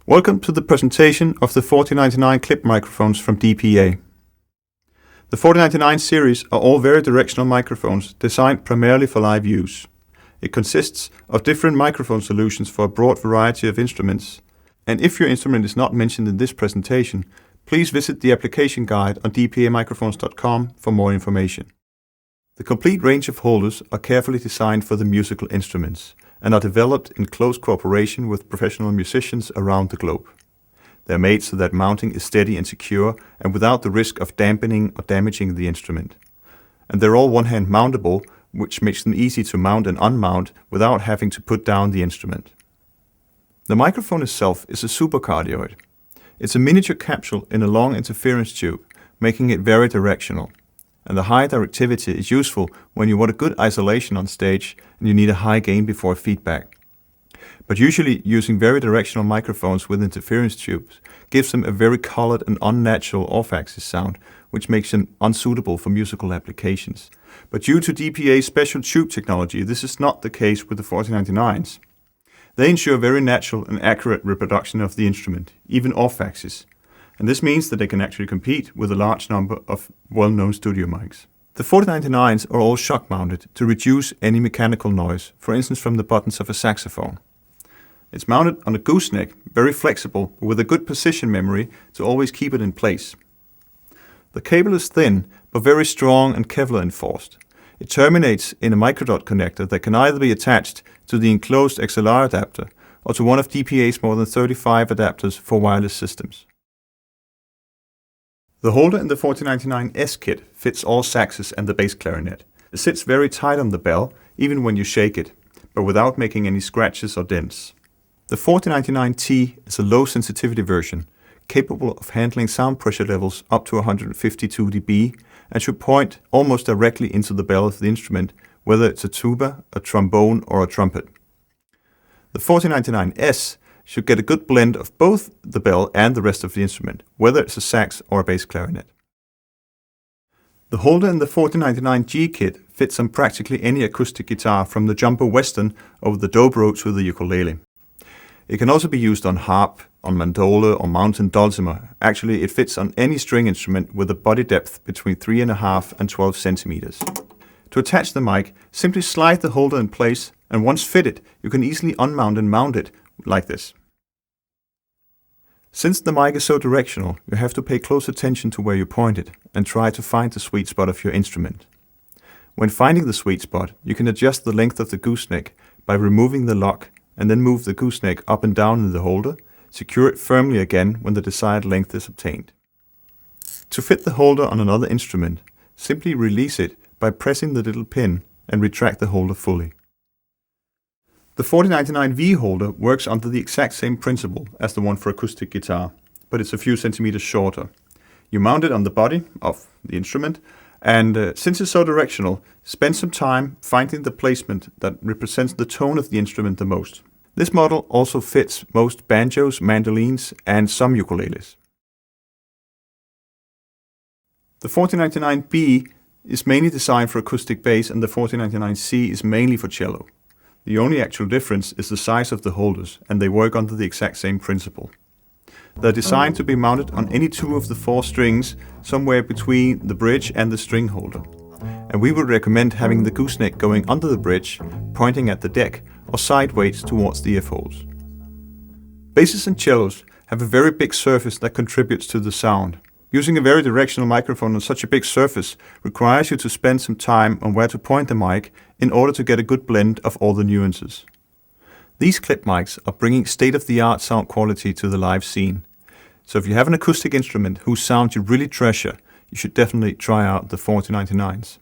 Welcome to the presentation of the 4099 clip microphones from DPA. The 4099 series are all very directional microphones designed primarily for live use. It consists of different microphone solutions for a broad variety of instruments. And if your instrument is not mentioned in this presentation, please visit the application guide on dpamicrophones.com for more information. The complete range of holders are carefully designed for the musical instruments and are developed in close cooperation with professional musicians around the globe. They are made so that mounting is steady and secure and without the risk of dampening or damaging the instrument. And they're all one-hand mountable, which makes them easy to mount and unmount without having to put down the instrument. The microphone itself is a supercardioid. It's a miniature capsule in a long interference tube, making it very directional. And the high directivity is useful when you want a good isolation on stage and you need a high gain before feedback. But usually using very directional microphones with interference tubes gives them a very colored and unnatural off-axis sound, which makes them unsuitable for musical applications. But due to DPA's special tube technology, this is not the case with the 4099s. They ensure very natural and accurate reproduction of the instrument, even off-axis. And this means that they can actually compete with a large number of well-known studio mics. The 4099s are all shock-mounted to reduce any mechanical noise, for instance from the buttons of a saxophone. It's mounted on a gooseneck, very flexible, with a good position memory to always keep it in place. The cable is thin, but very strong and Kevlar enforced. It terminates in a microdot connector that can either be attached to the enclosed XLR adapter or to one of DPA's more than 35 adapters for wireless systems. The holder in the 4099S kit fits all saxes and the bass clarinet. It sits very tight on the bell, even when you shake it, but without making any scratches or dents. The 4099T is a low sensitivity version, capable of handling sound pressure levels up to 152 dB and should point almost directly into the bell of the instrument, whether it's a tuba, a trombone or a trumpet. The 4099S should get a good blend of both the bell and the rest of the instrument, whether it's a sax or a bass clarinet. The holder in the 4099G kit fits on practically any acoustic guitar from the Jumbo Western over the dobro to the ukulele. It can also be used on harp, on mandola or mountain dulcimer. Actually, it fits on any string instrument with a body depth between 3.5 and 12 centimeters. To attach the mic, simply slide the holder in place, and once fitted, you can easily unmount and mount it like this. Since the mic is so directional, you have to pay close attention to where you point it and try to find the sweet spot of your instrument. When finding the sweet spot, you can adjust the length of the gooseneck by removing the lock and then move the gooseneck up and down in the holder, secure it firmly again when the desired length is obtained. To fit the holder on another instrument, simply release it by pressing the little pin and retract the holder fully. The 4099V holder works under the exact same principle as the one for acoustic guitar, but it's a few centimeters shorter. You mount it on the body of the instrument, and since it's so directional, spend some time finding the placement that represents the tone of the instrument the most. This model also fits most banjos, mandolins, and some ukuleles. The 4099B is mainly designed for acoustic bass, and the 4099C is mainly for cello. The only actual difference is the size of the holders, and they work under the exact same principle. They're designed to be mounted on any two of the four strings, somewhere between the bridge and the string holder. And we would recommend having the gooseneck going under the bridge, pointing at the deck, or sideways towards the F-holes. Basses and cellos have a very big surface that contributes to the sound. Using a very directional microphone on such a big surface requires you to spend some time on where to point the mic in order to get a good blend of all the nuances. These clip mics are bringing state-of-the-art sound quality to the live scene. So if you have an acoustic instrument whose sound you really treasure, you should definitely try out the 4099s.